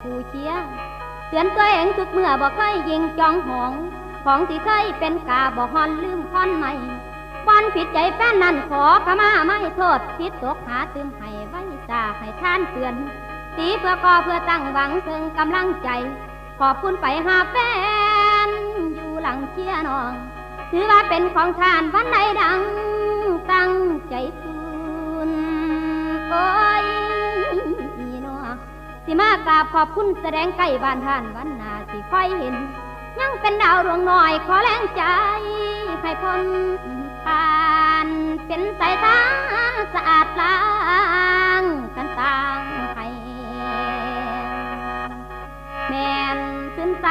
ผู้เชียเตือนตัวเองทุกเมื่อบอกเคยยิงจองหองของที่เคยเป็นกาบอกฮอนลืมค่อนใหม่บอนผิดใจแฟนนั่นขอขมาไม่โทษคิดตกหาตืมให้ไว้จาให้ท่านเตือนตีเพื่อก่อเพื่อตั้งหวังเชิงกำลังใจขอบคุณไปหาแฟนอยู่หลังเชียร์น้องถือว่าเป็นของทานวันใดดังตั้งใจทุนโอ้ยน้อสิมากราบขอบคุณแสดงใกล้บ้านท่านวันหน้าสิค่อยเห็นยังเป็นดาวดวงน้อยขอแรงใจให้พ้นผ่านเป็นสายตาสะอาดล้างกันต่างให้แม่นขึ้นใจ